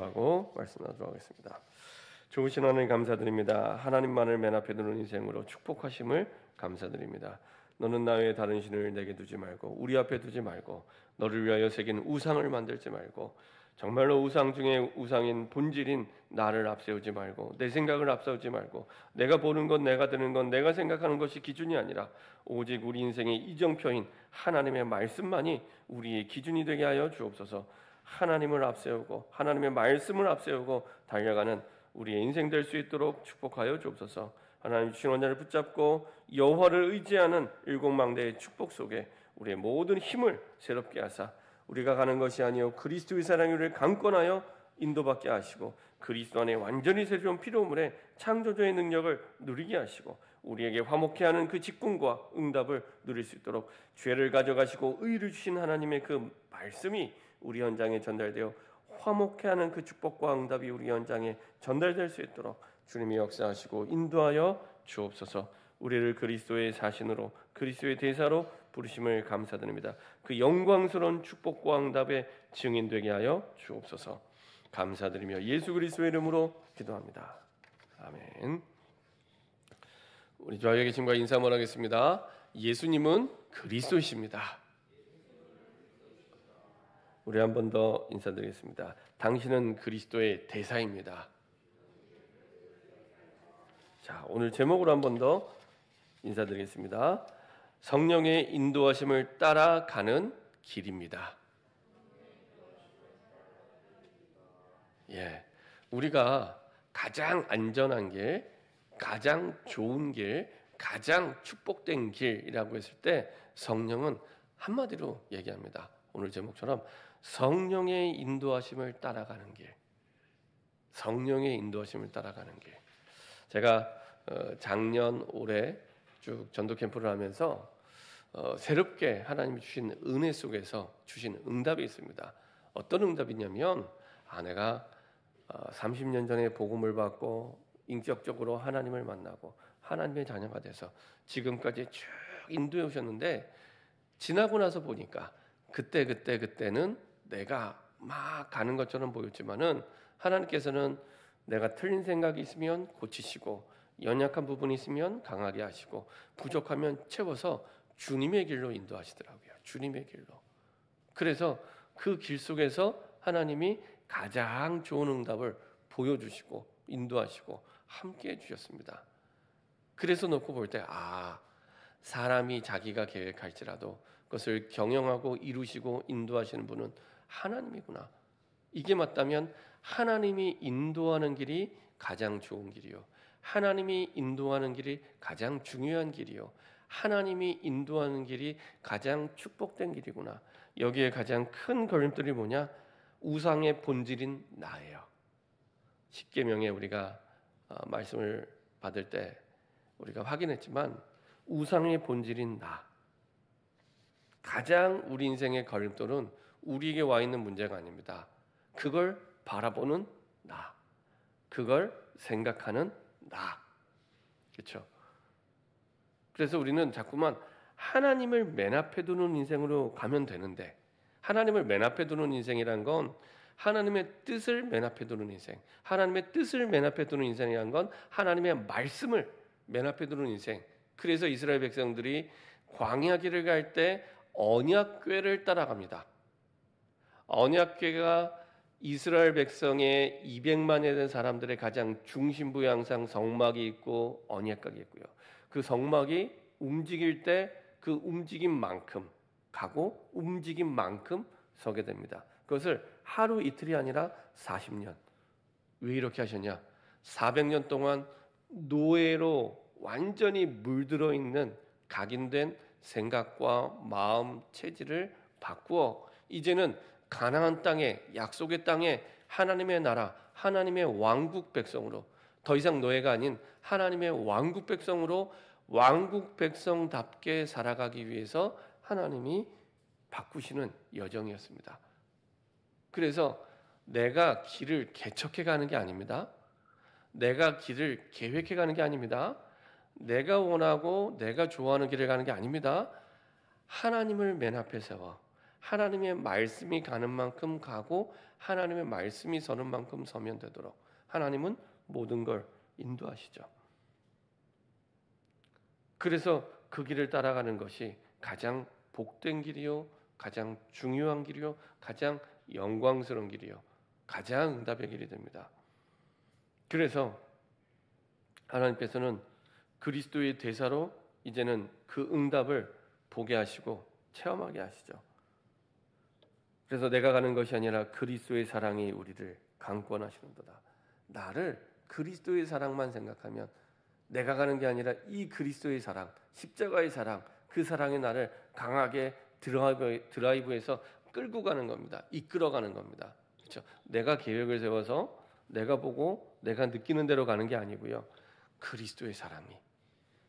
기도하고 말씀 나누도록 하겠습니다. 좋으신 하나님 감사드립니다. 하나님만을 맨 앞에 두는 인생으로 축복하심을 감사드립니다. 너는 나 외에 다른 신을 내게 두지 말고 우리 앞에 두지 말고 너를 위하여 새긴 우상을 만들지 말고 정말로 우상 중에 우상인 본질인 나를 앞세우지 말고 내 생각을 앞세우지 말고 내가 보는 것, 내가 드는 것, 내가 생각하는 것이 기준이 아니라 오직 우리 인생의 이정표인 하나님의 말씀만이 우리의 기준이 되게 하여 주옵소서. 하나님을 앞세우고 하나님의 말씀을 앞세우고 달려가는 우리의 인생 될 수 있도록 축복하여 주옵소서. 하나님 주신 원자를 붙잡고 여호와를 의지하는 일곱망대의 축복 속에 우리의 모든 힘을 새롭게 하사 우리가 가는 것이 아니요 그리스도의 사랑이 우리를 강권하여 인도받게 하시고 그리스도 안에 완전히 새로운 피조물의 창조주의 능력을 누리게 하시고 우리에게 화목해 하는 그 직분과 응답을 누릴 수 있도록 죄를 가져가시고 의를 주신 하나님의 그 말씀이 우리 현장에 전달되어 화목해 하는 그 축복과 응답이 우리 현장에 전달될 수 있도록 주님이 역사하시고 인도하여 주옵소서. 우리를 그리스도의 사신으로 그리스도의 대사로 부르심을 감사드립니다. 그 영광스러운 축복과 응답의 증인 되게 하여 주옵소서. 감사드리며 예수 그리스도의 이름으로 기도합니다. 아멘. 우리 좌우에 계신 과 인사 한번 하겠습니다. 예수님은 그리스도이십니다. 우리 한 번 더 인사드리겠습니다. 당신은 그리스도의 대사입니다. 자, 오늘 제목으로 한 번 더 인사드리겠습니다. 성령의 인도하심을 따라가는 길입니다. 예, 우리가 가장 안전한 길, 가장 좋은 길, 가장 축복된 길이라고 했을 때 성령은 한마디로 얘기합니다. 오늘 제목처럼 성령의 인도하심을 따라가는 길, 성령의 인도하심을 따라가는 길. 제가 작년 올해 쭉 전도 캠프를 하면서 새롭게 하나님이 주신 은혜 속에서 주신 응답이 있습니다. 어떤 응답이냐면 내가 30년 전에 복음을 받고 인격적으로 하나님을 만나고 하나님의 자녀가 돼서 지금까지 쭉 인도해 오셨는데 지나고 나서 보니까 그때는 내가 막 가는 것처럼 보였지만은 하나님께서는 내가 틀린 생각이 있으면 고치시고 연약한 부분이 있으면 강하게 하시고 부족하면 채워서 주님의 길로 인도하시더라고요. 주님의 길로. 그래서 그 길 속에서 하나님이 가장 좋은 응답을 보여주시고 인도하시고 함께해 주셨습니다. 그래서 놓고 볼 때 사람이 자기가 계획할지라도 그것을 경영하고 이루시고 인도하시는 분은 하나님이구나. 이게 맞다면 하나님이 인도하는 길이 가장 좋은 길이요. 하나님이 인도하는 길이 가장 중요한 길이요. 하나님이 인도하는 길이 가장 축복된 길이구나. 여기에 가장 큰 걸림돌이 뭐냐? 우상의 본질인 나예요. 십계명에 우리가 말씀을 받을 때 우리가 확인했지만 우상의 본질인 나. 가장 우리 인생의 걸림돌은 우리에게 와 있는 문제가 아닙니다. 그걸 바라보는 나. 그걸 생각하는 나. 그렇죠? 그래서 우리는 자꾸만 하나님을 맨 앞에 두는 인생으로 가면 되는데 하나님을 맨 앞에 두는 인생이란 건 하나님의 뜻을 맨 앞에 두는 인생, 하나님의 뜻을 맨 앞에 두는 인생이란 건 하나님의 말씀을 맨 앞에 두는 인생. 그래서 이스라엘 백성들이 광야 길을 갈 때 언약궤를 따라갑니다. 언약궤가 이스라엘 백성의 200만에 된 사람들의 가장 중심부에 항상 성막이 있고 언약궤가 있고요. 그 성막이 움직일 때 그 움직임만큼 가고 움직임만큼 서게 됩니다. 그것을 하루 이틀이 아니라 40년. 왜 이렇게 하셨냐? 400년 동안 노예로 완전히 물들어 있는 각인된 생각과 마음 체질을 바꾸어 이제는 가나안 땅에 약속의 땅에 하나님의 나라, 하나님의 왕국 백성으로 더 이상 노예가 아닌 하나님의 왕국 백성으로 왕국 백성답게 살아가기 위해서 하나님이 바꾸시는 여정이었습니다. 그래서 내가 길을 개척해 가는 게 아닙니다. 내가 길을 계획해 가는 게 아닙니다. 내가 원하고 내가 좋아하는 길을 가는 게 아닙니다. 하나님을 맨 앞에 세워 하나님의 말씀이 가는 만큼 가고 하나님의 말씀이 서는 만큼 서면 되도록 하나님은 모든 걸 인도하시죠. 그래서 그 길을 따라가는 것이 가장 복된 길이요, 가장 중요한 길이요, 가장 영광스러운 길이요, 가장 응답의 길이 됩니다. 그래서 하나님께서는 그리스도의 대사로 이제는 그 응답을 보게 하시고 체험하게 하시죠. 그래서 내가 가는 것이 아니라 그리스도의 사랑이 우리를 강권하시는도다. 나를 그리스도의 사랑만 생각하면 내가 가는 게 아니라 이 그리스도의 사랑, 십자가의 사랑, 그 사랑이 나를 강하게 드라이브해서 끌고 가는 겁니다. 이끌어가는 겁니다. 그렇죠? 내가 계획을 세워서 내가 보고 내가 느끼는 대로 가는 게 아니고요. 그리스도의 사랑이,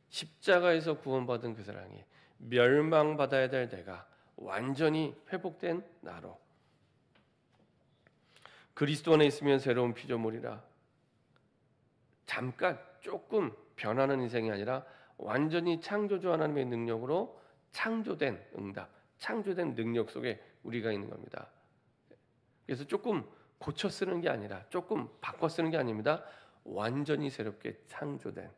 십자가에서 구원받은 그 사랑이 멸망받아야 될 내가 완전히 회복된 나로 그리스도 안에 있으면 새로운 피조물이라 잠깐 조금 변하는 인생이 아니라 완전히 창조주 하나님의 능력으로 창조된 응답, 창조된 능력 속에 우리가 있는 겁니다. 그래서 조금 고쳐 쓰는 게 아니라 조금 바꿔 쓰는 게 아닙니다. 완전히 새롭게 창조된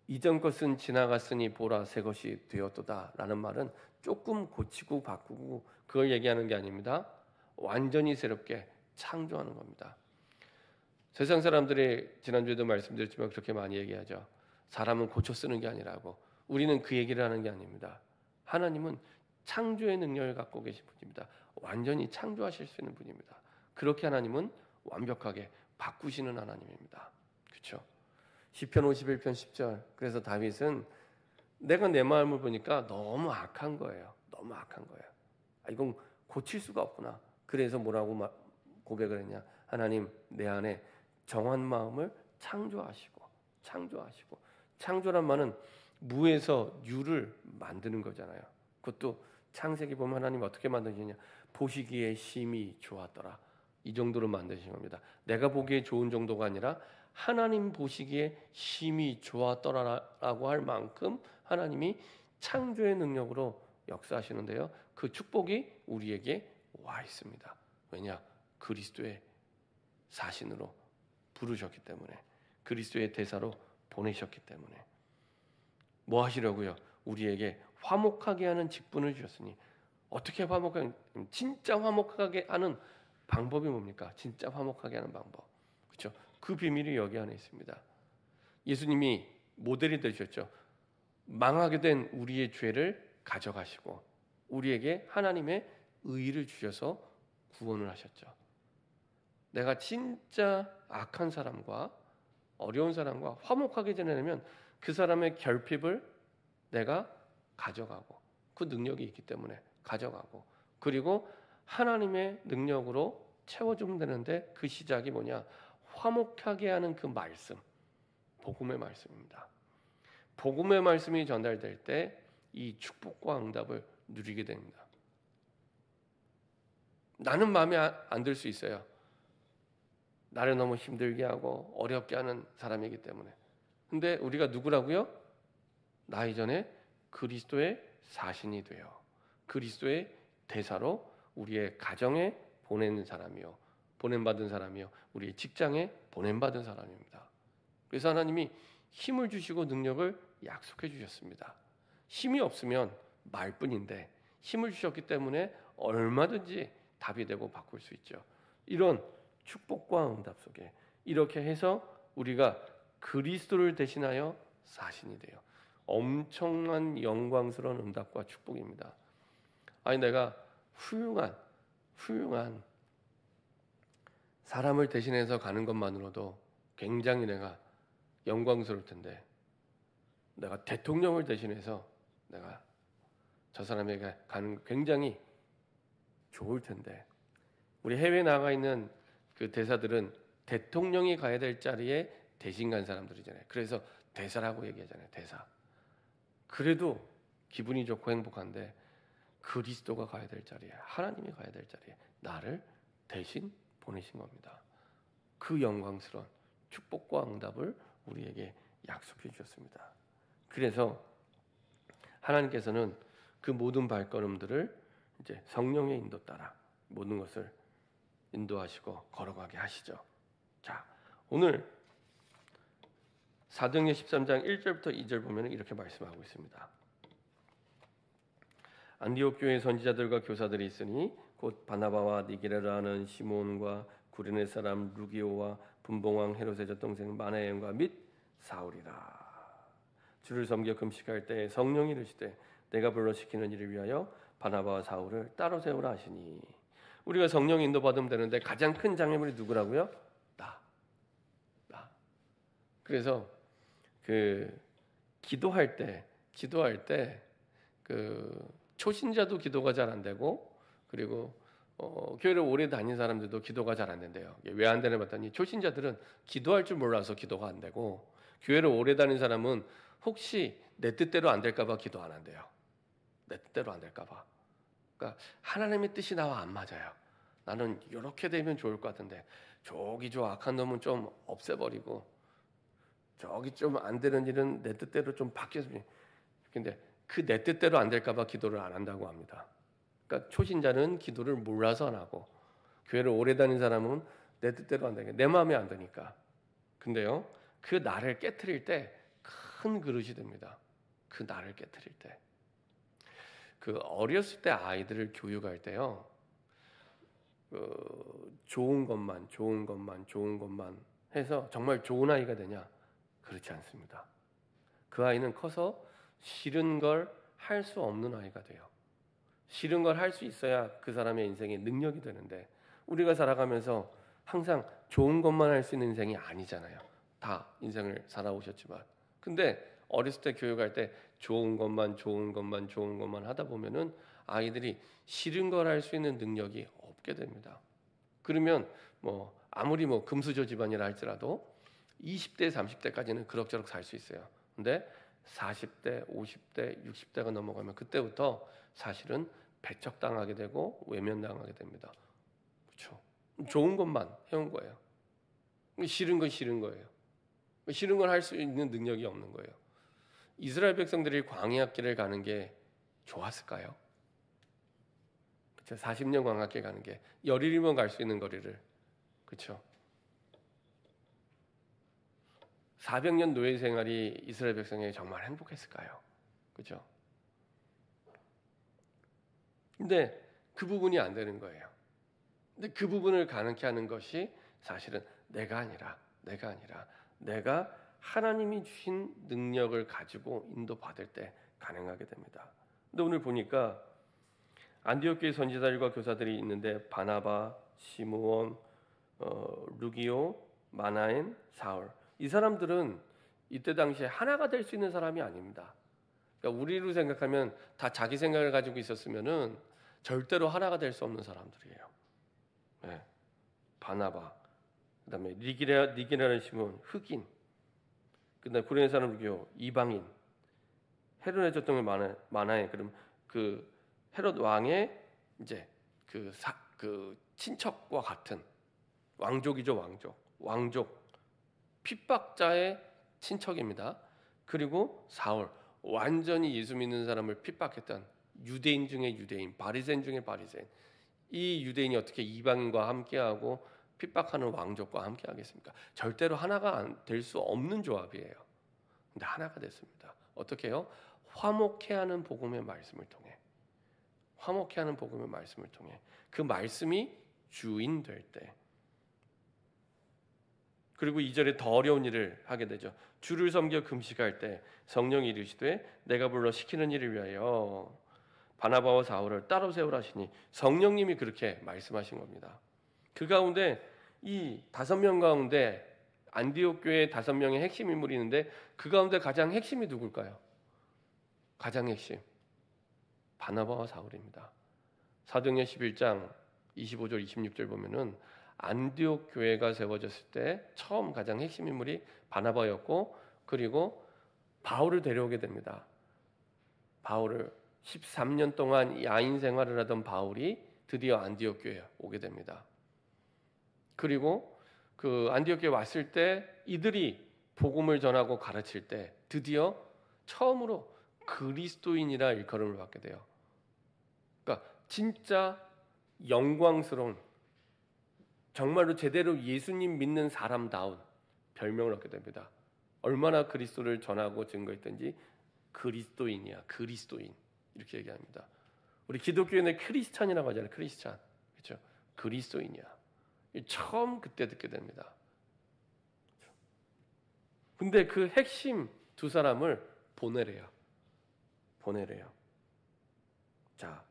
이전 것은 지나갔으니 보라 새 것이 되었도다 라는 말은 조금 고치고 바꾸고 그걸 얘기하는 게 아닙니다. 완전히 새롭게 창조하는 겁니다. 세상 사람들이 지난주에도 말씀드렸지만 그렇게 많이 얘기하죠. 사람은 고쳐 쓰는 게 아니라고. 우리는 그 얘기를 하는 게 아닙니다. 하나님은 창조의 능력을 갖고 계신 분입니다. 완전히 창조하실 수 있는 분입니다. 그렇게 하나님은 완벽하게 바꾸시는 하나님입니다. 그렇죠? 시편 51편 10절. 그래서 다윗은 내가 내 마음을 보니까 너무 악한 거예요. 너무 악한 거예요. 이건 고칠 수가 없구나. 그래서 뭐라고 고백을 했냐? 하나님 내 안에 정한 마음을 창조하시고 창조란 말은 무에서 유를 만드는 거잖아요. 그것도 창세기 보면 하나님 어떻게 만드시냐? 보시기에 심히 좋았더라. 이 정도로 만드신 겁니다. 내가 보기에 좋은 정도가 아니라 하나님 보시기에 심히 좋았더라라고 할 만큼 하나님이 창조의 능력으로 역사하시는데요. 그 축복이 우리에게 와 있습니다. 왜냐? 그리스도의 사신으로 부르셨기 때문에, 그리스도의 대사로 보내셨기 때문에. 뭐 하시려고요? 우리에게 화목하게 하는 직분을 주셨으니. 어떻게 화목하게, 진짜 화목하게 하는 방법이 뭡니까? 진짜 화목하게 하는 방법. 그렇죠? 그 비밀이 여기 안에 있습니다. 예수님이 모델이 되셨죠. 망하게 된 우리의 죄를 가져가시고 우리에게 하나님의 의를 주셔서 구원을 하셨죠. 내가 진짜 악한 사람과 어려운 사람과 화목하게 지내려면 그 사람의 결핍을 내가 가져가고 그 능력이 있기 때문에 가져가고 그리고 하나님의 능력으로 채워주면 되는데 그 시작이 뭐냐? 화목하게 하는 그 말씀, 복음의 말씀입니다. 복음의 말씀이 전달될 때 이 축복과 응답을 누리게 됩니다. 나는 마음에 안 들 수 있어요. 나를 너무 힘들게 하고 어렵게 하는 사람이기 때문에. 근데 우리가 누구라고요? 나 이전에 그리스도의 사신이 되어 그리스도의 대사로 우리의 가정에 보내는 사람이요, 보냄받은 사람이요, 우리의 직장에 보냄받은 사람입니다. 그래서 하나님이 힘을 주시고 능력을 약속해 주셨습니다. 힘이 없으면 말뿐인데 힘을 주셨기 때문에 얼마든지 답이 되고 바꿀 수 있죠. 이런 축복과 응답 속에 이렇게 해서 우리가 그리스도를 대신하여 사신이 돼요. 엄청난 영광스러운 응답과 축복입니다. 아니 내가 훌륭한 사람을 대신해서 가는 것만으로도 굉장히 내가 영광스러울 텐데 내가 대통령을 대신해서 내가 저 사람에게 가는 굉장히 좋을 텐데 우리 해외에 나가 있는 그 대사들은 대통령이 가야 될 자리에 대신 간 사람들이잖아요. 그래서 대사라고 얘기하잖아요. 대사. 그래도 기분이 좋고 행복한데 그리스도가 가야 될 자리에, 하나님이 가야 될 자리에 나를 대신 보내신 겁니다. 그 영광스러운 축복과 응답을 우리에게 약속해 주셨습니다. 그래서 하나님께서는 그 모든 발걸음들을 이제 성령의 인도 따라 모든 것을 인도하시고 걸어가게 하시죠. 자, 오늘 사도행전 13장 1절부터 2절 보면 이렇게 말씀하고 있습니다. 안디옥 교회 선지자들과 교사들이 있으니 곧 바나바와 니게라라 하는 시몬과 구레네 사람 루기오와 분봉왕 헤롯의 젖동생 마나엔과 및 사울이라. 주를 섬겨 금식할 때 성령이 이르시되 내가 불러 시키는 일을 위하여 바나바와 사울을 따로 세우라 하시니. 우리가 성령 인도 받으면 되는데 가장 큰 장애물이 누구라고요? 나. 그래서 기도할 때 초신자도 기도가 잘 안 되고, 그리고 교회를 오래 다닌 사람들도 기도가 잘 안 된대요. 왜 안 되나 봤더니 초신자들은 기도할 줄 몰라서 기도가 안 되고, 교회를 오래 다닌 사람은 혹시 내 뜻대로 안 될까봐 기도 안 한대요. 내 뜻대로 안 될까봐. 그러니까 하나님의 뜻이 나와 안 맞아요. 나는 이렇게 되면 좋을 것 같은데 저기 저 악한 놈은 좀 없애버리고, 저기 좀 안 되는 일은 내 뜻대로 좀 바뀌었으면. 근데 그 내 뜻대로 안 될까봐 기도를 안 한다고 합니다. 그러니까 초신자는 기도를 몰라서 안 하고, 교회를 오래 다닌 사람은 내 뜻대로 안 되니까, 내 마음에 안 드니까. 근데요, 그 나를 깨트릴 때 큰 그릇이 됩니다. 그 나를 깨트릴 때. 어렸을 때 아이들을 교육할 때요, 좋은 것만 해서 정말 좋은 아이가 되냐? 그렇지 않습니다. 그 아이는 커서 싫은 걸 할 수 없는 아이가 돼요. 싫은 걸 할 수 있어야 그 사람의 인생의 능력이 되는데, 우리가 살아가면서 항상 좋은 것만 할 수 있는 인생이 아니잖아요. 다 인생을 살아오셨지만. 근데 어렸을 때 교육할 때 좋은 것만 하다 보면은 아이들이 싫은 걸 할 수 있는 능력이 없게 됩니다. 그러면 아무리 금수저 집안이라 할지라도 20대, 30대까지는 그럭저럭 살 수 있어요. 근데 40대, 50대, 60대가 넘어가면 그때부터 사실은 배척당하게 되고 외면당하게 됩니다. 그렇죠? 좋은 것만 해온 거예요. 싫은 건 싫은 거예요. 싫은 걸 할 수 있는 능력이 없는 거예요. 이스라엘 백성들이 광야길을 가는 게 좋았을까요? 그렇죠? 40년 광야길 가는 게 열흘이면 갈 수 있는 거리를, 그렇죠? 400년 노예 생활이 이스라엘 백성에게 정말 행복했을까요? 그렇죠? 근데 그 부분이 안 되는 거예요. 근데 그 부분을 가능케 하는 것이 사실은 내가 아니라 내가 하나님이 주신 능력을 가지고 인도받을 때 가능하게 됩니다. 근데 오늘 보니까 안디옥 교회 선지자들과 교사들이 있는데 바나바, 시므온, 루기오, 마나엔, 사울, 이 사람들은 이때 당시에 하나가 될 수 있는 사람이 아닙니다. 그러니까 우리로 생각하면 다 자기 생각을 가지고 있었으면은 절대로 하나가 될 수 없는 사람들이에요. 네. 바나바, 그다음에 니게라는 시몬, 흑인, 그다음에 구레네 사람 루기오, 이방인, 헤롯의 젖동생 마나에, 그럼 그 헤롯 왕의 이제 그 친척과 같은 왕족이죠, 왕족 핍박자의 친척입니다. 그리고 사울, 완전히 예수 믿는 사람을 핍박했던 유대인 중에 유대인, 바리새인 중에 바리새인. 이 유대인이 어떻게 이방인과 함께하고 핍박하는 왕족과 함께하겠습니까? 절대로 하나가 될 수 없는 조합이에요. 근데 하나가 됐습니다. 어떻게 해요? 화목해하는 복음의 말씀을 통해, 그 말씀이 주인 될 때, 그리고 2절에 더 어려운 일을 하게 되죠. 주를 섬겨 금식할 때 성령이 이르시되 내가 불러 시키는 일을 위하여 바나바와 사울을 따로 세우라 하시니, 성령님이 그렇게 말씀하신 겁니다. 그 가운데 이 5명 가운데 안디옥 교회에 5명의 핵심 인물이 있는데, 그 가운데 가장 핵심이 누굴까요? 가장 핵심 바나바와 사울입니다. 사도행전 11장 25절 26절 보면은 안디옥 교회가 세워졌을 때 처음 가장 핵심 인물이 바나바였고, 그리고 바울을 데려오게 됩니다. 바울을 13년 동안 야인 생활을 하던 바울이 드디어 안디옥 교회에 오게 됩니다. 그리고 그 안디옥 교회에 왔을 때 이들이 복음을 전하고 가르칠 때 드디어 처음으로 그리스도인이라 일컬음을 받게 돼요. 그러니까 진짜 영광스러운, 정말로 제대로 예수님 믿는 사람다운 별명을 얻게 됩니다. 얼마나 그리스도를 전하고 증거했든지 그리스도인이야, 그리스도인 이렇게 얘기합니다. 우리 기독교인의 크리스찬이라고 하잖아요. 크리스찬, 그렇죠? 그리스도인이야. 처음 그때 듣게 됩니다. 근데 그 핵심 두 사람을 보내래요. 자,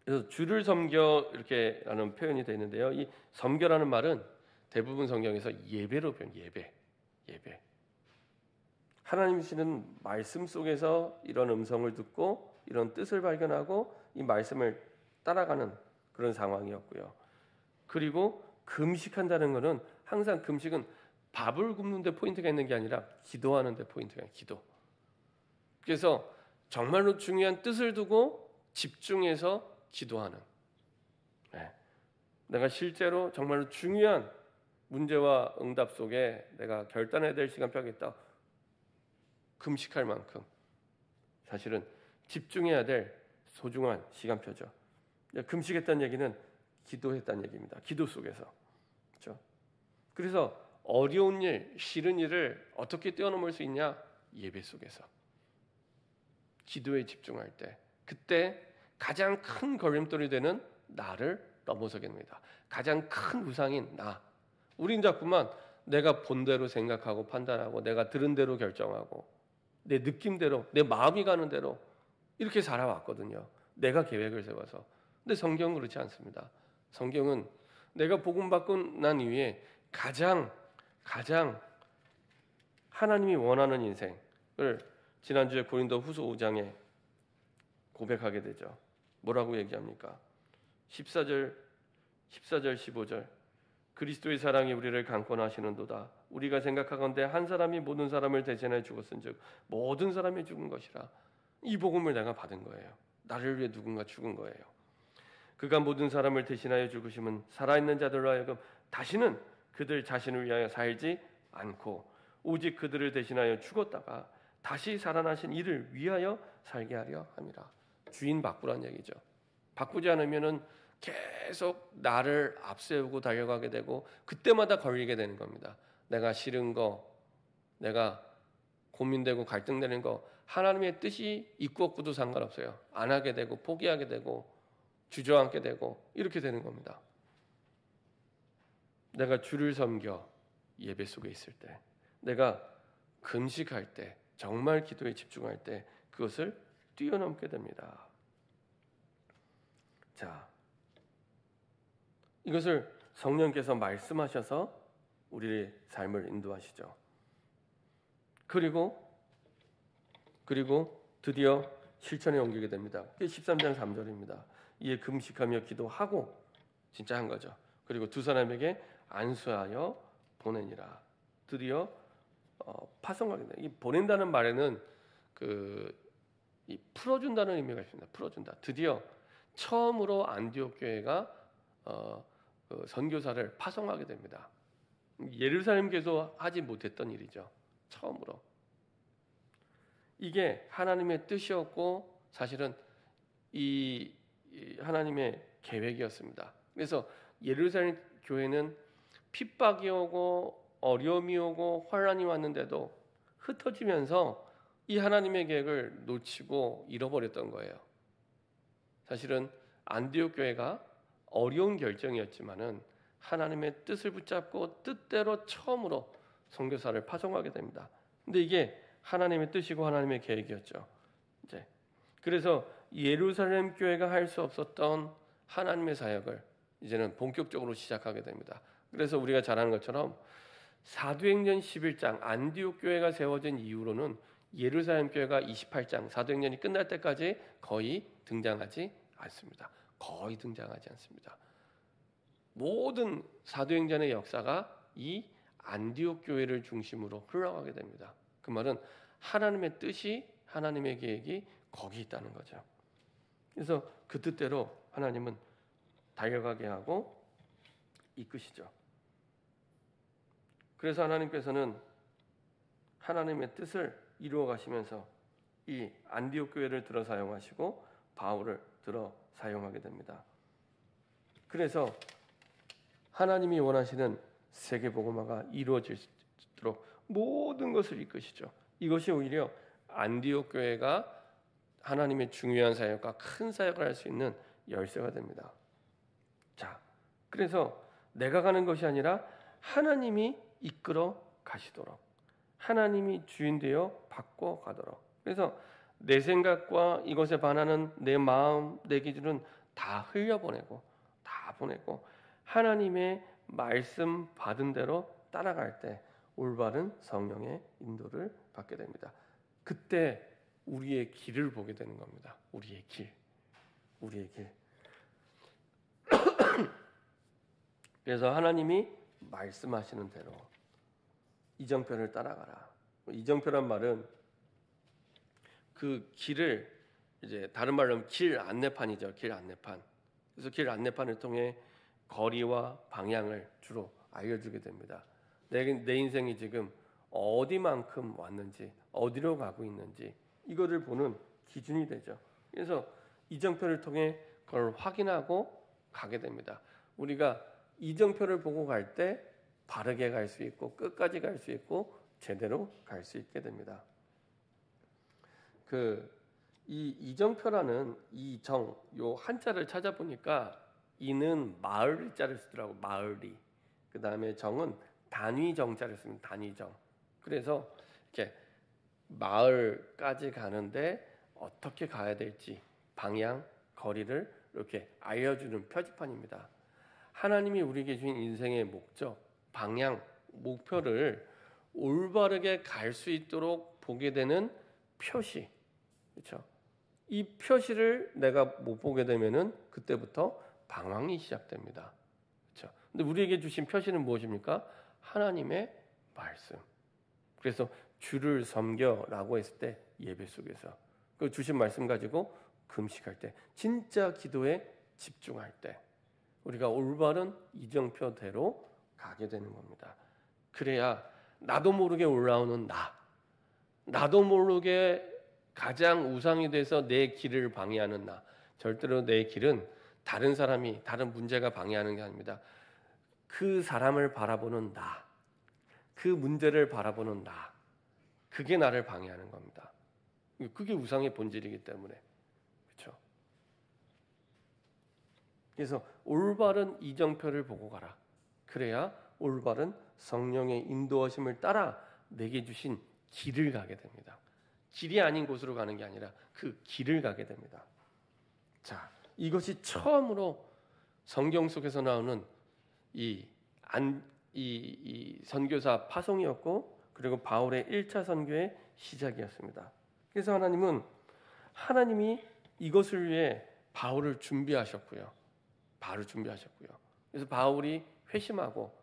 그래서 주를 섬겨 이렇게 라는 표현이 되어 있는데요. 이 섬겨라는 말은 대부분 성경에서 예배로 표현, 예배. 하나님이시는 말씀 속에서 이런 음성을 듣고 이런 뜻을 발견하고 이 말씀을 따라가는 그런 상황이었고요. 그리고 금식한다는 것은 항상 금식은 밥을 굶는 데 포인트가 있는 게 아니라 기도하는 데 포인트가 있어요. 기도. 그래서 정말로 중요한 뜻을 두고 집중해서 기도하는. 내가 실제로 정말로 중요한 문제와 응답 속에 내가 결단해야 될 시간표가 있다. 금식할 만큼 사실은 집중해야 될 소중한 시간표죠. 금식했다는 얘기는 기도했다는 얘기입니다. 기도 속에서. 그렇죠? 그래서 어려운 일, 싫은 일을 어떻게 뛰어넘을 수 있냐? 예배 속에서. 기도에 집중할 때. 그때 가장 큰 걸림돌이 되는 나를 넘어서게 됩니다. 가장 큰 우상인 나. 우린 자꾸만 내가 본 대로 생각하고 판단하고 내가 들은 대로 결정하고 내 느낌대로, 내 마음이 가는 대로 이렇게 살아왔거든요. 내가 계획을 세워서. 근데 성경은 그렇지 않습니다. 성경은 내가 복음 받고 난 이후에 가장 하나님이 원하는 인생을 지난주에 고린도 후서 5장에 고백하게 되죠. 뭐라고 얘기합니까? 14절 15절 그리스도의 사랑이 우리를 강권하시는도다. 우리가 생각하건대 한 사람이 모든 사람을 대신하여 죽었은즉 모든 사람이 죽은 것이라. 이 복음을 내가 받은 거예요. 나를 위해 누군가 죽은 거예요. 그가 모든 사람을 대신하여 죽으심은 살아있는 자들로 하여금 다시는 그들 자신을 위하여 살지 않고 오직 그들을 대신하여 죽었다가 다시 살아나신 이를 위하여 살게 하려 함이라. 주인 바꾸란 얘기죠. 바꾸지 않으면은 계속 나를 앞세우고 달려가게 되고 그때마다 걸리게 되는 겁니다. 내가 싫은 거, 내가 고민되고 갈등되는 거 하나님의 뜻이 있고 없고도 상관없어요. 안 하게 되고 포기하게 되고 주저앉게 되고 이렇게 되는 겁니다. 내가 주를 섬겨 예배 속에 있을 때, 내가 금식할 때, 정말 기도에 집중할 때 그것을 뛰어넘게 됩니다. 자, 이것을 성령께서 말씀하셔서 우리의 삶을 인도하시죠. 그리고 드디어 실천에 옮기게 됩니다. 그게 13장 3절입니다. 이에 금식하며 기도하고 진짜 한 거죠. 그리고 두 사람에게 안수하여 보내니라. 드디어 파송하게 돼. 이 보낸다는 말에는 이 풀어준다는 의미가 있습니다. 풀어준다. 드디어 처음으로 안디옥 교회가 선교사를 파송하게 됩니다. 예루살렘 교회도 하지 못했던 일이죠. 처음으로. 이게 하나님의 뜻이었고 사실은 이 하나님의 계획이었습니다. 그래서 예루살렘 교회는 핍박이 오고 어려움이 오고 환란이 왔는데도 흩어지면서 이 하나님의 계획을 놓치고 잃어버렸던 거예요. 사실은 안디옥 교회가 어려운 결정이었지만은 하나님의 뜻을 붙잡고 뜻대로 처음으로 선교사를 파송하게 됩니다. 근데 이게 하나님의 뜻이고 하나님의 계획이었죠. 이제 그래서 예루살렘 교회가 할 수 없었던 하나님의 사역을 이제는 본격적으로 시작하게 됩니다. 그래서 우리가 잘 아는 것처럼 사도행전 11장 안디옥 교회가 세워진 이후로는 예루살렘 교회가 28장 사도행전이 끝날 때까지 거의 등장하지 않습니다. 거의 등장하지 않습니다. 모든 사도행전의 역사가 이 안디옥 교회를 중심으로 흘러가게 됩니다. 그 말은 하나님의 뜻이 하나님의 계획이 거기 있다는 거죠. 그래서 그 뜻대로 하나님은 달려가게 하고 이끄시죠. 그래서 하나님께서는 하나님의 뜻을 이루어 가시면서 이 안디옥 교회를 들어 사용하시고 바울을 들어 사용하게 됩니다. 그래서 하나님이 원하시는 세계복음화가 이루어지도록 모든 것을 이끄시죠. 이것이 오히려 안디옥 교회가 하나님의 중요한 사역과 큰 사역을 할 수 있는 열쇠가 됩니다. 자, 그래서 내가 가는 것이 아니라 하나님이 이끌어 가시도록, 하나님이 주인 되어 바꿔 가도록. 그래서 내 생각과 이것에 반하는 내 마음, 내 기준은 다 흘려보내고, 다 보내고 하나님의 말씀 받은 대로 따라갈 때 올바른 성령의 인도를 받게 됩니다. 그때 우리의 길을 보게 되는 겁니다. 우리의 길. 그래서 하나님이 말씀하시는 대로 이정표를 따라가라. 이정표란 말은 그 길을 이제 다른 말로 하면 길 안내판이죠. 길 안내판. 그래서 길 안내판을 통해 거리와 방향을 주로 알려주게 됩니다. 내 인생이 지금 어디만큼 왔는지, 어디로 가고 있는지 이거를 보는 기준이 되죠. 그래서 이정표를 통해 그걸 확인하고 가게 됩니다. 우리가 이정표를 보고 갈 때 바르게 갈 수 있고 끝까지 갈 수 있고 제대로 갈 수 있게 됩니다. 이 이정표라는 이정 요 한자를 찾아보니까 이는 마을 자를 쓰더라고. 마을이. 그 다음에 정은 단위 정자를 씁니다. 단위정. 그래서 이렇게 마을까지 가는데 어떻게 가야 될지 방향, 거리를 이렇게 알려주는 표지판입니다. 하나님이 우리에게 주신 인생의 목적, 방향, 목표를 올바르게 갈 수 있도록 보게 되는 표시. 그렇죠? 이 표시를 내가 못 보게 되면은 그때부터 방황이 시작됩니다. 그렇죠? 근데 우리에게 주신 표시는 무엇입니까? 하나님의 말씀. 그래서 주를 섬겨라고 했을 때 예배 속에서 그 주신 말씀 가지고 금식할 때, 진짜 기도에 집중할 때 우리가 올바른 이정표대로 가게 되는 겁니다. 그래야 나도 모르게 올라오는 나도 모르게 가장 우상이 돼서 내 길을 방해하는 나. 절대로 내 길은 다른 사람이, 다른 문제가 방해하는 게 아닙니다. 그 사람을 바라보는 나, 그 문제를 바라보는 나, 그게 나를 방해하는 겁니다. 그게 우상의 본질이기 때문에. 그렇죠? 그래서 올바른 이정표를 보고 가라. 그래야 올바른 성령의 인도하심을 따라 내게 주신 길을 가게 됩니다. 길이 아닌 곳으로 가는 게 아니라 그 길을 가게 됩니다. 자, 이것이 처음으로 성경 속에서 나오는 이 선교사 파송이었고, 그리고 바울의 1차 선교의 시작이었습니다. 그래서 하나님이 이것을 위해 바울을 준비하셨고요. 그래서 바울이 회심하고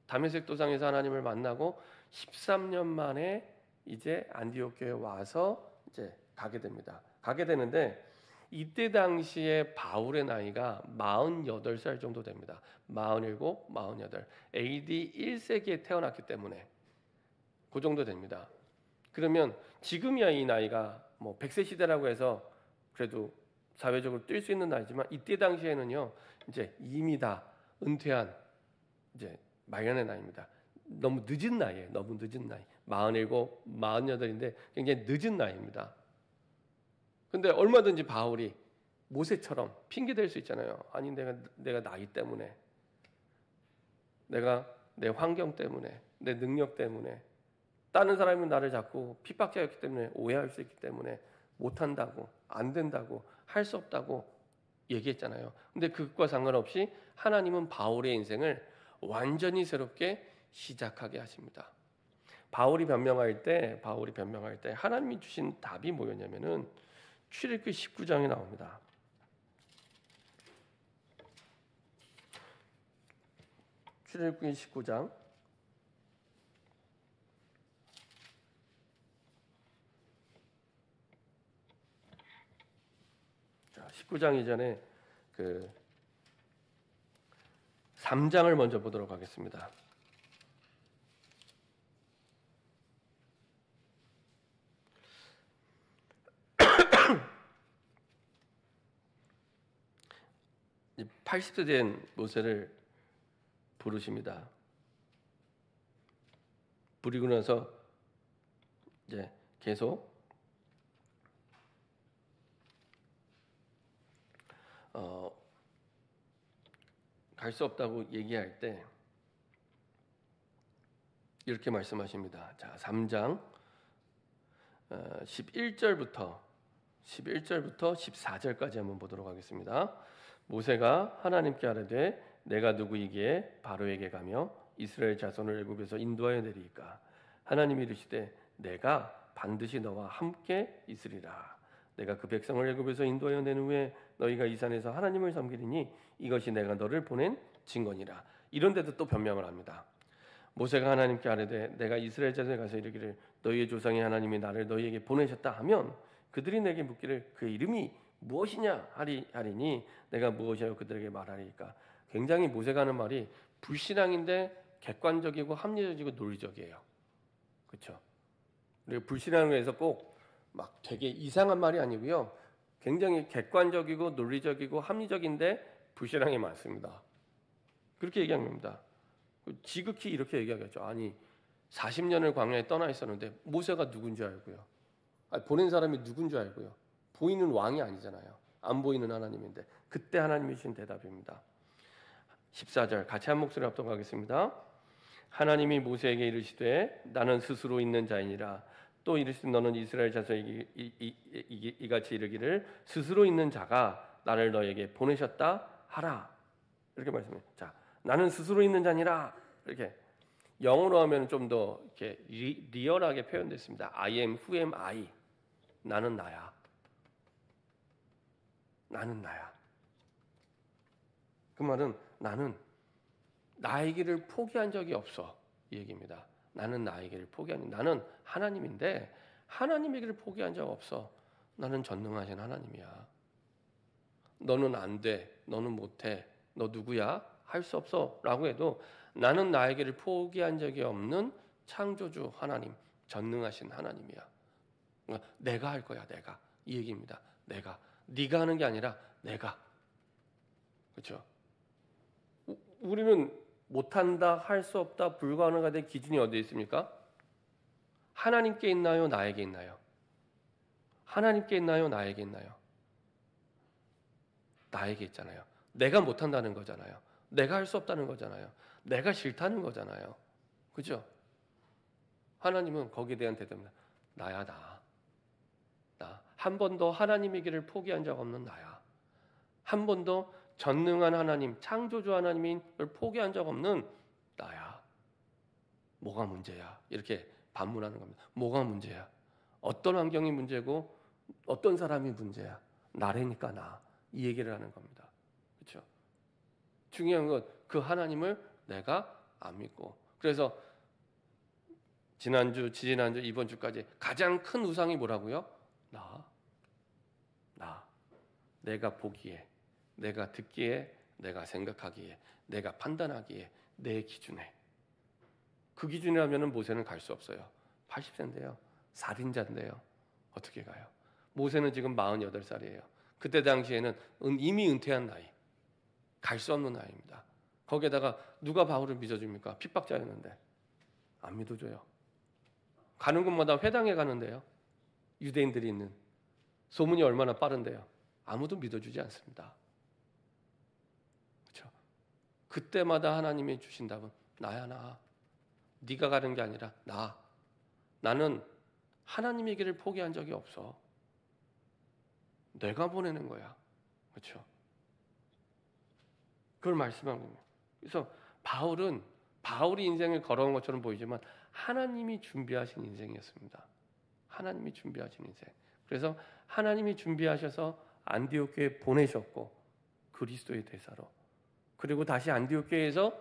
다메섹 도상에서 하나님을 만나고 13년 만에 이제 안디옥 교회에 와서 이제 가게 됩니다. 가게 되는데 이때 당시에 바울의 나이가 48살 정도 됩니다. 47, 48. AD 1세기에 태어났기 때문에 그 정도 됩니다. 그러면 지금이야 이 나이가 뭐 100세 시대라고 해서 그래도 사회적으로 뛸 수 있는 나이지만 이때 당시에는요 이제 이미 다 은퇴한 이제 말년의 나이입니다. 너무 늦은 나이. 47, 48인데 굉장히 늦은 나이입니다. 근데 얼마든지 바울이 모세처럼 핑계 댈 수 있잖아요. 아니 내가 나이 때문에, 내가 내 환경 때문에, 내 능력 때문에, 다른 사람이 나를 자꾸 핍박자였기 때문에, 오해할 수 있기 때문에 못한다고, 안 된다고, 할 수 없다고 얘기했잖아요. 근데 그것과 상관없이 하나님은 바울의 인생을 완전히 새롭게 시작하게 하십니다. 바울이 변명할 때 하나님이 주신 답이 뭐였냐면은 출애굽기 19장에 나옵니다. 출애굽기 19장 19장 이전에 3장을 먼저 보도록 하겠습니다. 80세 된 모세를 부르십니다. 부리고 나서 이제 계속 갈 수 없다고 얘기할 때 이렇게 말씀하십니다. 자, 3장 11절부터 14절까지 한번 보도록 하겠습니다. 모세가 하나님께 아뢰되 내가 누구이기에 바로에게 가며 이스라엘 자손을 애굽에서 인도하여 내리이까. 하나님이 이르시되 내가 반드시 너와 함께 있으리라. 내가 그 백성을 애굽에서 인도하여 낸 후에 너희가 이 산에서 하나님을 섬기리니 이것이 내가 너를 보낸 증거니라. 이런데도 또 변명을 합니다. 모세가 하나님께 아뢰되 내가 이스라엘 자손에 가서 이르기를 너희의 조상의 하나님이 나를 너희에게 보내셨다 하면 그들이 내게 묻기를 그 이름이 무엇이냐 하리니 내가 무엇이냐고 그들에게 말하리까. 굉장히 모세가 하는 말이 불신앙인데 객관적이고 합리적이고 논리적이에요. 그렇죠? 그리고 불신앙을 해서 꼭 막 되게 이상한 말이 아니고요. 굉장히 객관적이고 논리적이고 합리적인데 불신앙이 많습니다. 그렇게 얘기한 겁니다. 지극히 이렇게 얘기하겠죠. 아니 40년을 광야에 떠나 있었는데 모세가 누군지 알고요. 보낸 사람이 누군지 알고요. 보이는 왕이 아니잖아요. 안 보이는 하나님인데 그때 하나님이 주신 대답입니다. 14절 같이 한 목소리 합독하겠습니다. 하나님이 모세에게 이르시되 나는 스스로 있는 자이니라. 또 이르시되 너는 이스라엘 자손에게 이같이 이르기를 스스로 있는 자가 나를 너에게 보내셨다 하라. 이렇게 말씀해요. 자, 나는 스스로 있는 자니라. 이렇게 영어로 하면 좀 더 이렇게 리얼하게 표현됐습니다. I am who am I. 나는 나야. 나는 나야. 그 말은 나는 나의 길을 포기한 적이 없어. 이 얘기입니다. 나는 나의 길을 포기한 나는 하나님인데 하나님의 길을 포기한 적 없어. 나는 전능하신 하나님이야. 너는 안 돼. 너는 못해. 너 누구야? 할 수 없어. 라고 해도 나는 나의 길을 포기한 적이 없는 창조주 하나님, 전능하신 하나님이야. 그러니까 내가 할 거야. 내가. 이 얘기입니다. 내가. 네가 하는 게 아니라 내가. 그렇죠? 우리는 못한다, 할 수 없다, 불가능하다 될 기준이 어디에 있습니까? 하나님께 있나요? 나에게 있나요? 하나님께 있나요? 나에게 있나요? 나에게 있잖아요. 내가 못한다는 거잖아요. 내가 할 수 없다는 거잖아요. 내가 싫다는 거잖아요. 그죠? 하나님은 거기에 대한 대답입니다. 나야 나. 나. 한 번도 하나님의 길을 포기한 적 없는 나야. 한 번도 전능한 하나님, 창조주 하나님을 포기한 적 없는 나야. 뭐가 문제야? 이렇게 반문하는 겁니다. 뭐가 문제야? 어떤 환경이 문제고 어떤 사람이 문제야? 나라니까 나. 이 얘기를 하는 겁니다. 그렇죠? 중요한 건 그 하나님을 내가 안 믿고. 그래서 지난주, 지지난주, 이번 주까지 가장 큰 우상이 뭐라고요? 나. 내가 보기에, 내가 듣기에, 내가 생각하기에, 내가 판단하기에, 내 기준에. 그 기준이라면 모세는 갈 수 없어요. 80세인데요. 살인자인데요. 어떻게 가요? 모세는 지금 48살이에요. 그때 당시에는 이미 은퇴한 나이. 갈 수 없는 나이입니다. 거기에다가 누가 바울을 믿어줍니까? 핍박자였는데. 안 믿어줘요. 가는 곳마다 회당에 가는데요. 유대인들이 있는. 소문이 얼마나 빠른데요. 아무도 믿어주지 않습니다. 그렇죠? 그때마다 하나님이 주신 답은 나야 나. 네가 가는 게 아니라 나. 나는 하나님의 길을 포기한 적이 없어. 내가 보내는 거야. 그렇죠? 그걸 말씀한 겁니다. 그래서 바울이 인생을 걸어온 것처럼 보이지만 하나님이 준비하신 인생이었습니다. 하나님이 준비하신 인생. 그래서 하나님이 준비하셔서 안디옥 교회에 보내셨고 그리스도의 대사로. 그리고 다시 안디옥 교회에서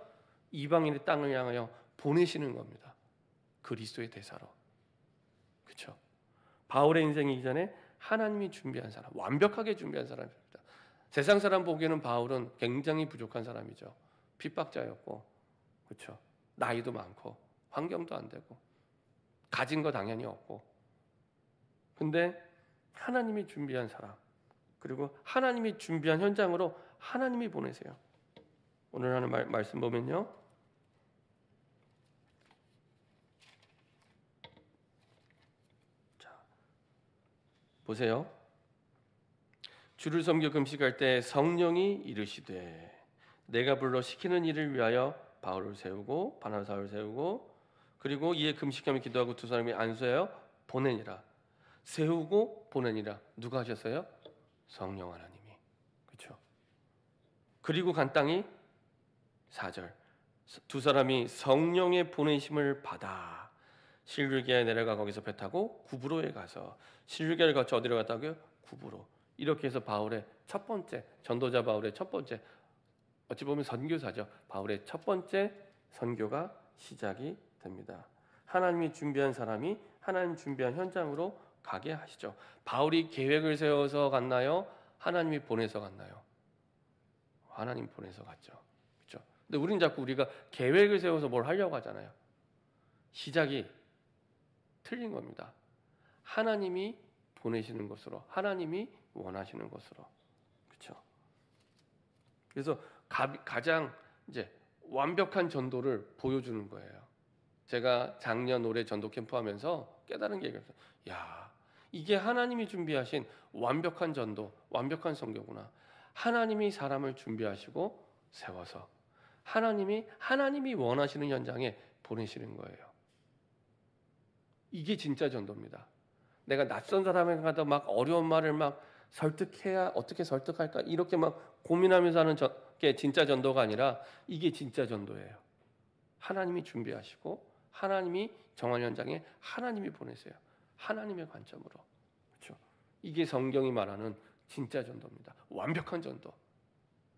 이방인의 땅을 향하여 보내시는 겁니다. 그리스도의 대사로. 그렇죠? 바울의 인생이 이전에 하나님이 준비한 사람, 완벽하게 준비한 사람입니다. 세상 사람 보기에는 바울은 굉장히 부족한 사람이죠. 핍박자였고, 그렇죠? 나이도 많고, 환경도 안 되고, 가진 거 당연히 없고. 근데 하나님이 준비한 사람, 그리고 하나님이 준비한 현장으로 하나님이 보내세요. 오늘 하는 말씀 보면요. 자, 보세요. 주를 섬겨 금식할 때 성령이 이르시되 내가 불러 시키는 일을 위하여 바울을 세우고 바나바를 세우고 그리고 이에 금식하며 기도하고 두 사람이 안수하여 보내니라. 세우고 보내니라. 누가 하셨어요? 성령 하나님이. 그렇죠? 그리고 간 땅이 4절. 두 사람이 성령의 보내심을 받아 실루기아에 내려가 거기서 배 타고 구브로에 가서 실루기아를 거쳐 어디로 갔다고요? 구브로. 이렇게 해서 바울의 첫 번째 전도자 바울의 첫 번째 어찌 보면 선교사죠. 바울의 첫 번째 선교가 시작이 됩니다. 하나님이 준비한 사람이 하나님 준비한 현장으로 가게 하시죠. 바울이 계획을 세워서 갔나요? 하나님이 보내서 갔나요? 하나님 보내서 갔죠. 그렇죠? 근데 우리는 자꾸 우리가 계획을 세워서 뭘 하려고 하잖아요. 시작이 틀린 겁니다. 하나님이 보내시는 것으로, 하나님이 원하시는 것으로. 그렇죠? 그래서 가장 이제 완벽한 전도를 보여주는 거예요. 제가 작년 올해 전도 캠프 하면서 깨달은 게 있어요. 야, 이게 하나님이 준비하신 완벽한 전도, 완벽한 선교구나. 하나님이 사람을 준비하시고 세워서 하나님이 원하시는 현장에 보내시는 거예요. 이게 진짜 전도입니다. 내가 낯선 사람에 가도 막 어려운 말을 막 설득해야 어떻게 설득할까 이렇게 막 고민하면서 하는 게 진짜 전도가 아니라 이게 진짜 전도예요. 하나님이 준비하시고 하나님이 정한 현장에 하나님이 보내세요. 하나님의 관점으로. 그렇죠? 이게 성경이 말하는 진짜 전도입니다. 완벽한 전도.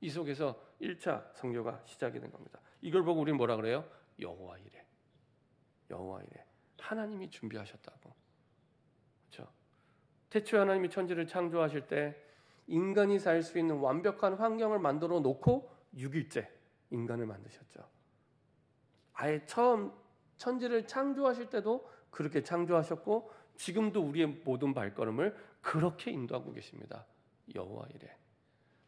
이 속에서 1차 선교가 시작이 된 겁니다. 이걸 보고 우리는 뭐라 그래요? 여호와 이레. 여호와 이레. 하나님이 준비하셨다고. 그렇죠? 태초에 하나님이 천지를 창조하실 때 인간이 살 수 있는 완벽한 환경을 만들어 놓고 6일째 인간을 만드셨죠. 아예 처음 천지를 창조하실 때도 그렇게 창조하셨고 지금도 우리의 모든 발걸음을 그렇게 인도하고 계십니다. 여호와 이레.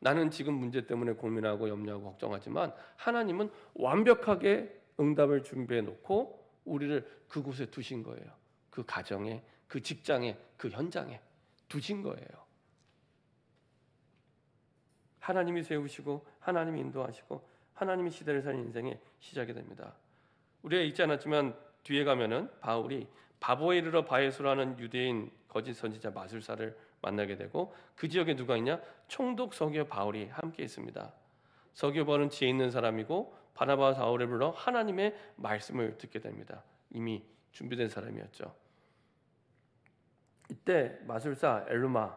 나는 지금 문제 때문에 고민하고 염려하고 걱정하지만 하나님은 완벽하게 응답을 준비해 놓고 우리를 그곳에 두신 거예요. 그 가정에, 그 직장에, 그 현장에 두신 거예요. 하나님이 세우시고 하나님이 인도하시고 하나님이 시대를 사는 인생의 시작이 됩니다. 우리가 읽지 않았지만 뒤에 가면은 바울이 바보에 이르러 바에수라는 유대인 거짓 선지자 마술사를 만나게 되고 그 지역에 누가 있냐? 총독 서기오 바울이 함께 있습니다. 서기오 바울은 지혜 있는 사람이고 바나바와 사울을 불러 하나님의 말씀을 듣게 됩니다. 이미 준비된 사람이었죠. 이때 마술사 엘루마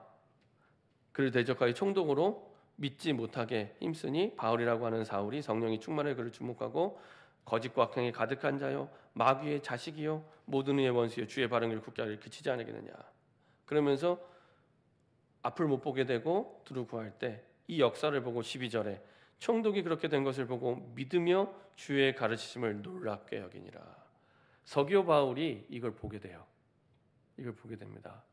그를 대적하여 총독으로 믿지 못하게 힘쓰니 바울이라고 하는 사울이 성령이 충만해 그를 주목하고 거짓과 악행이 가득한 자요 마귀의 자식이요 모든 의의 원수요 주의 발응을 굳게 하기를 그치지 않겠느냐. 그러면서 앞을 못 보게 되고 두루 구할 때 이 역사를 보고 12절에 총독이 그렇게 된 것을 보고 믿으며 주의 가르치심을 놀랍게 여기니라. 서기오 바울이 이걸 보게 돼요. 이걸 보게 됩니다.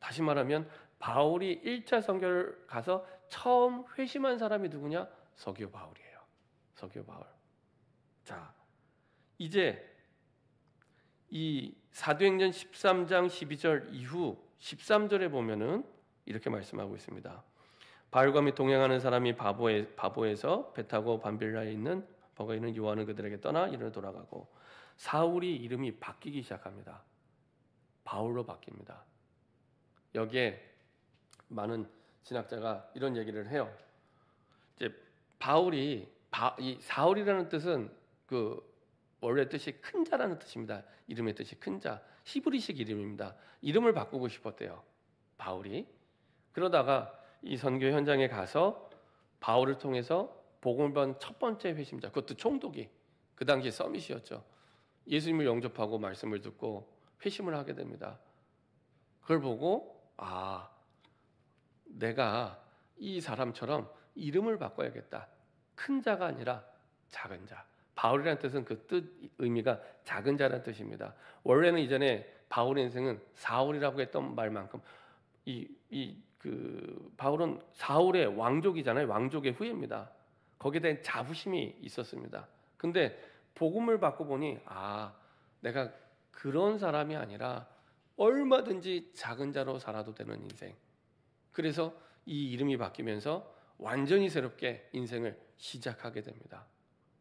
다시 말하면 바울이 1차 선교를 가서 처음 회심한 사람이 누구냐? 서기오 바울이에요. 서기오 바울. 자, 이제 이 사도행전 13장 12절 이후 13절에 보면은 이렇게 말씀하고 있습니다. 바울과 및 동행하는 사람이 바보에서 배 타고 밤빌라에 있는 버거에 있는 요한은 그들에게 떠나 이리로 돌아가고 사울이 이름이 바뀌기 시작합니다. 바울로 바뀝니다. 여기에 많은 신학자가 이런 얘기를 해요. 이제 바울이 이 사울이라는 뜻은 그 원래 뜻이 큰 자라는 뜻입니다. 이름의 뜻이 큰 자, 히브리식 이름입니다. 이름을 바꾸고 싶었대요. 바울이. 그러다가 이 선교 현장에 가서 바울을 통해서 복음을 받은 첫 번째 회심자, 그것도 총독이 그 당시 서밋이었죠. 예수님을 영접하고 말씀을 듣고 회심을 하게 됩니다. 그걸 보고 내가 이 사람처럼 이름을 바꿔야겠다. 큰 자가 아니라 작은 자. 바울이라는 뜻은 그 뜻 의미가 작은 자라는 뜻입니다. 원래는 이전에 바울의 인생은 사울이라고 했던 말만큼 바울은 사울의 왕족이잖아요. 왕족의 후예입니다. 거기에 대한 자부심이 있었습니다. 근데 복음을 받고 보니 내가 그런 사람이 아니라 얼마든지 작은 자로 살아도 되는 인생. 그래서 이 이름이 바뀌면서 완전히 새롭게 인생을 시작하게 됩니다.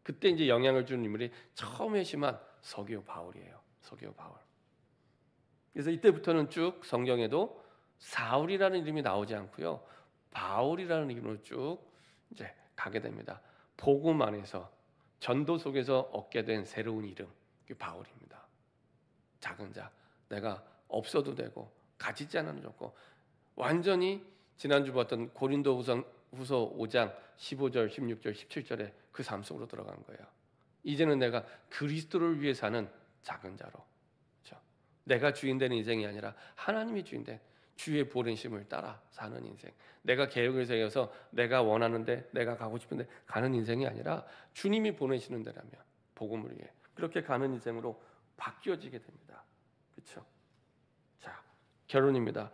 그때 이제 영향을 준 인물이 처음 회심한 서기오 바울이에요. 서기오 바울. 그래서 이때부터는 쭉 성경에도 사울이라는 이름이 나오지 않고요. 바울이라는 이름으로 쭉 이제 가게 됩니다. 복음 안에서 전도 속에서 얻게 된 새로운 이름, 그게 바울입니다. 작은 자, 내가 없어도 되고 가지지 않아도 좋고 완전히 지난주 봤던 고린도후서 5장 15절, 16절, 17절에 그 삶 속으로 들어간 거예요. 이제는 내가 그리스도를 위해 사는 작은 자로, 그렇죠? 내가 주인 되는 인생이 아니라 하나님이 주인 된 주의 보내심을 따라 사는 인생. 내가 계획을 세워서 내가 원하는데 내가 가고 싶은데 가는 인생이 아니라 주님이 보내시는 데라면 복음을 위해 그렇게 가는 인생으로 바뀌어지게 됩니다. 그렇죠? 자, 결론입니다.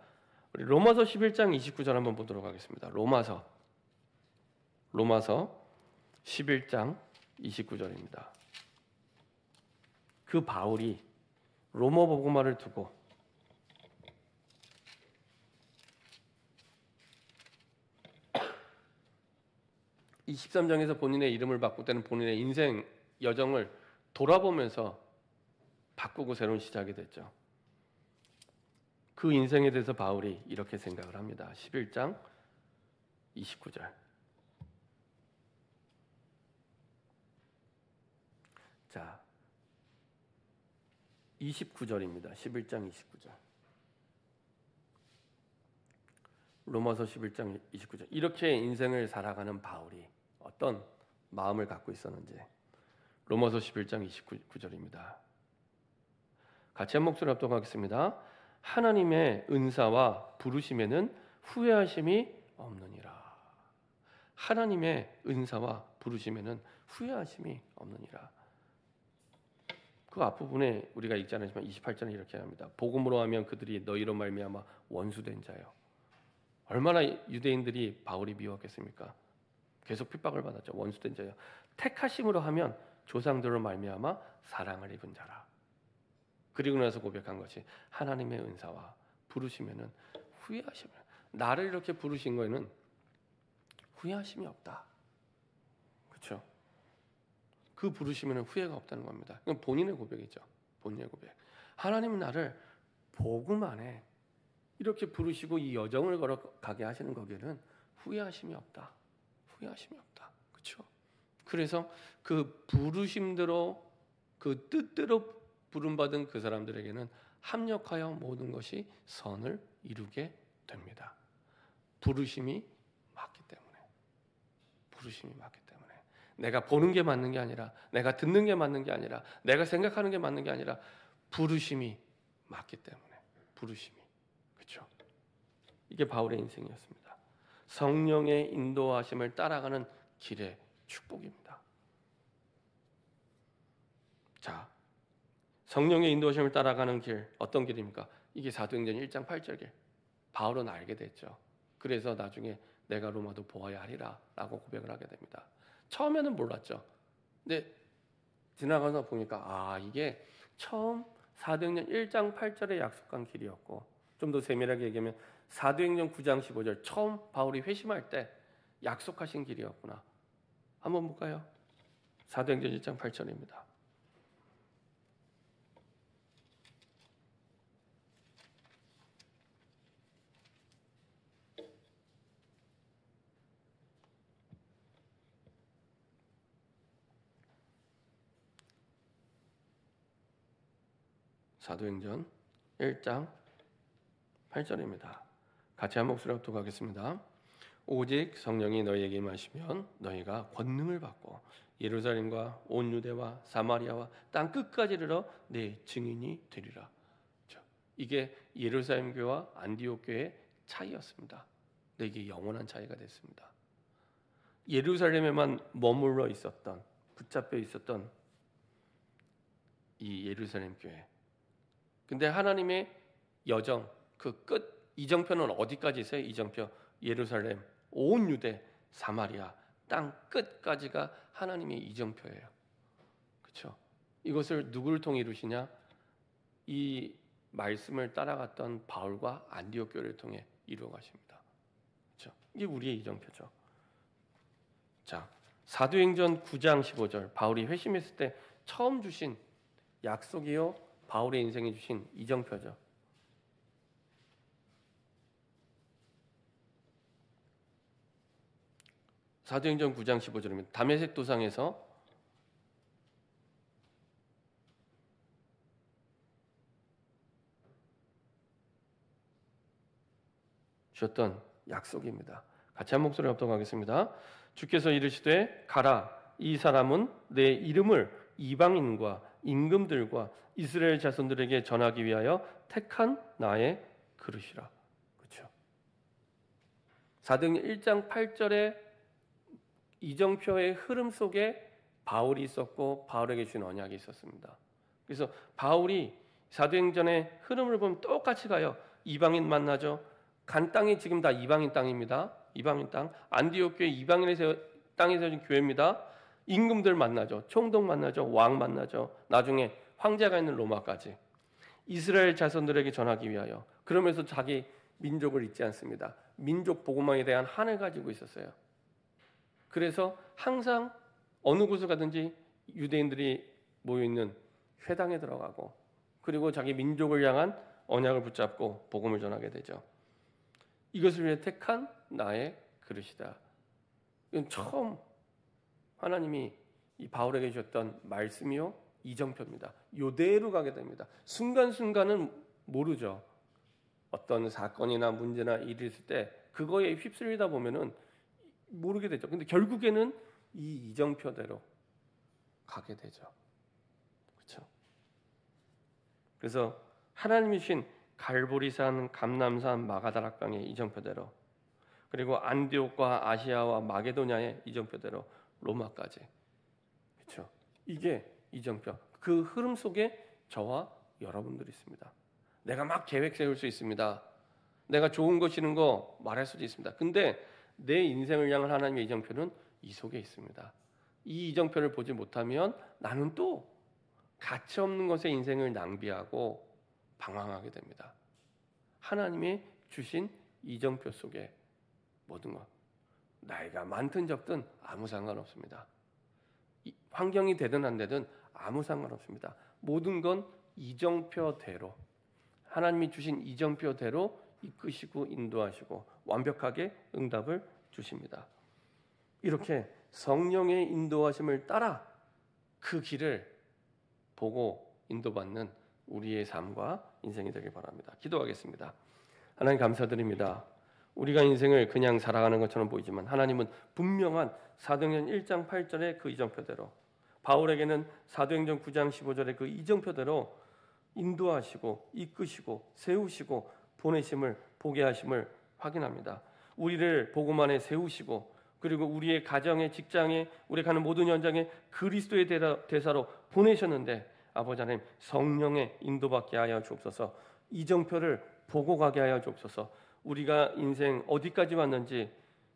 우리 로마서 11장 29절 한번 보도록 하겠습니다. 로마서 11장 29절입니다. 그 바울이 로마 복음화를 두고 이 13장에서 본인의 이름을 바꿀 때는 본인의 인생 여정을 돌아보면서 바꾸고 새로운 시작이 됐죠. 그 인생에 대해서 바울이 이렇게 생각을 합니다. 11장 29절. 자, 29절입니다. 11장 29절. 로마서 11장 29절. 이렇게 인생을 살아가는 바울이 어떤 마음을 갖고 있었는지 로마서 11장 29절입니다. 같이 한 목소리 합독하겠습니다. 하나님의 은사와 부르심에는 후회하심이 없느니라. 하나님의 은사와 부르심에는 후회하심이 없느니라. 그 앞부분에 우리가 읽지 않았지만 28절에 이렇게 합니다. 복음으로 하면 그들이 너희로 말미암아 원수된 자요. 얼마나 유대인들이 바울이 미웠겠습니까? 계속 핍박을 받았죠. 원수된 자요. 택하심으로 하면 조상들로 말미암아 사랑을 입은 자라. 그리고 나서 고백한 것이 하나님의 은사와 부르시면은 후회하심을. 나를 이렇게 부르신 거에는 후회하심이 없다. 그렇죠? 그 부르시면은 후회가 없다는 겁니다. 이건 본인의 고백이죠. 본인의 고백. 하나님은 나를 복음 안에 이렇게 부르시고 이 여정을 걸어가게 하시는 거기에는 후회하심이 없다. 후회하심이 없다. 그렇죠? 그래서 그 부르심대로 그 뜻대로 부름받은 그 사람들에게는 합력하여 모든 것이 선을 이루게 됩니다. 부르심이 맞기 때문에. 부르심이 맞기 때문에. 내가 보는 게 맞는 게 아니라, 내가 듣는 게 맞는 게 아니라, 내가 생각하는 게 맞는 게 아니라 부르심이 맞기 때문에. 부르심이. 그렇죠? 이게 바울의 인생이었습니다. 성령의 인도하심을 따라가는 길의 축복입니다. 자, 성령의 인도하심을 따라가는 길, 어떤 길입니까? 이게 사도행전 1장 8절 길. 바울은 알게 됐죠. 그래서 나중에 내가 로마도 보아야 하리라 라고 고백을 하게 됩니다. 처음에는 몰랐죠. 근데 지나가서 보니까 이게 처음 사도행전 1장 8절에 약속한 길이었고, 좀 더 세밀하게 얘기하면 사도행전 9장 15절 처음 바울이 회심할 때 약속하신 길이었구나. 한번 볼까요? 사도행전 1장 8절입니다. 사도행전 1장 8절입니다. 같이 한 목소리로 합독하겠습니다. 오직 성령이 너희에게 임하시면 너희가 권능을 받고 예루살렘과 온 유대와 사마리아와 땅 끝까지 이르러 내 증인이 되리라. 이게 예루살렘 교회와 안디옥 교회의 차이였습니다. 근데 이게 영원한 차이가 됐습니다. 예루살렘에만 머물러 있었던, 붙잡혀 있었던 이 예루살렘 교회. 근데 하나님의 여정, 그 끝, 이정표는 어디까지 있어요? 이정표, 예루살렘, 온 유대, 사마리아, 땅 끝까지가 하나님의 이정표예요. 그렇죠? 이것을 누구를 통해 이루시냐? 이 말씀을 따라갔던 바울과 안디옥 교회를 통해 이루어 가십니다. 그렇죠? 이게 우리의 이정표죠. 자, 사도행전 9장 15절 바울이 회심했을 때 처음 주신 약속이요 바울의 인생에 주신 이정표죠. 사도행전 9장 15절입니다. 다메섹 도상에서 주셨던 약속입니다. 같이 한 목소리 합독하겠습니다. 주께서 이르시되 가라, 이 사람은 내 이름을 이방인과 임금들과 이스라엘 자손들에게 전하기 위하여 택한 나의 그릇이라. 그렇죠? 사도행전 1장 8절에 이정표의 흐름 속에 바울이 있었고 바울에게 준 언약이 있었습니다. 그래서 바울이 사도행전의 흐름을 보면 똑같이 가요. 이방인 만나죠. 간 땅이 지금 다 이방인 땅입니다. 이방인 땅. 안디옥 교회 이방인의 땅에 세워진 교회입니다. 임금들 만나죠. 총독 만나죠. 왕 만나죠. 나중에 황제가 있는 로마까지. 이스라엘 자손들에게 전하기 위하여. 그러면서 자기 민족을 잊지 않습니다. 민족 복음화에 대한 한을 가지고 있었어요. 그래서 항상 어느 곳을 가든지 유대인들이 모여있는 회당에 들어가고 그리고 자기 민족을 향한 언약을 붙잡고 복음을 전하게 되죠. 이것을 위해 택한 나의 그릇이다. 이건 처음 하나님이 이 바울에게 주셨던 말씀이요 이정표입니다. 이대로 가게 됩니다. 순간순간은 모르죠. 어떤 사건이나 문제나 일이 있을 때 그거에 휩쓸리다 보면은 모르게 되죠. 근데 결국에는 이 이정표대로 가게 되죠. 그렇죠? 그래서 하나님이 주신 갈보리산, 감람산, 마가다락강의 이정표대로 그리고 안디옥과 아시아와 마게도냐의 이정표대로 로마까지. 그렇죠? 이게 이정표. 그 흐름 속에 저와 여러분들이 있습니다. 내가 막 계획 세울 수 있습니다. 내가 좋은 거 싫은 거 말할 수도 있습니다. 근데 내 인생을 향한 하나님의 이정표는 이 속에 있습니다. 이 이정표를 보지 못하면 나는 또 가치 없는 것에 인생을 낭비하고 방황하게 됩니다. 하나님의 주신 이정표 속에 모든 것, 나이가 많든 적든 아무 상관없습니다. 환경이 되든 안 되든 아무 상관없습니다. 모든 건 이정표대로 하나님이 주신 이정표대로 이끄시고 인도하시고 완벽하게 응답을 주십니다. 이렇게 성령의 인도하심을 따라 그 길을 보고 인도받는 우리의 삶과 인생이 되길 바랍니다. 기도하겠습니다. 하나님 감사드립니다. 우리가 인생을 그냥 살아가는 것처럼 보이지만 하나님은 분명한 사도행전 1장 8절의 그 이정표대로 바울에게는 사도행전 9장 15절의 그 이정표대로 인도하시고 이끄시고 세우시고 보내심을 보게 하심을 확인합니다. 우리를 복음 안에 세우시고 그리고 우리의 가정에 직장에 우리 가는 모든 현장에 그리스도의 대사로 보내셨는데 아버지 하나님 성령의 인도받게 하여 주옵소서. 이정표를 보고 가게 하여 주옵소서. 우리가 인생 어디까지 왔는지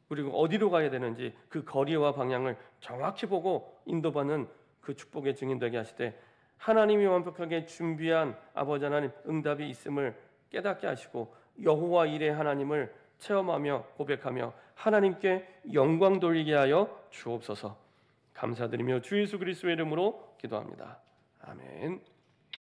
그리고 어디로 가야 되는지 그 거리와 방향을 정확히 보고 인도받는 그 축복의 증인 되게 하시되 하나님이 완벽하게 준비한 아버지 하나님 응답이 있음을 깨닫게 하시고 여호와 일의 하나님을 체험하며 고백하며 하나님께 영광 돌리게 하여 주옵소서. 감사드리며 주 예수 그리스도의 이름으로 기도합니다. 아멘.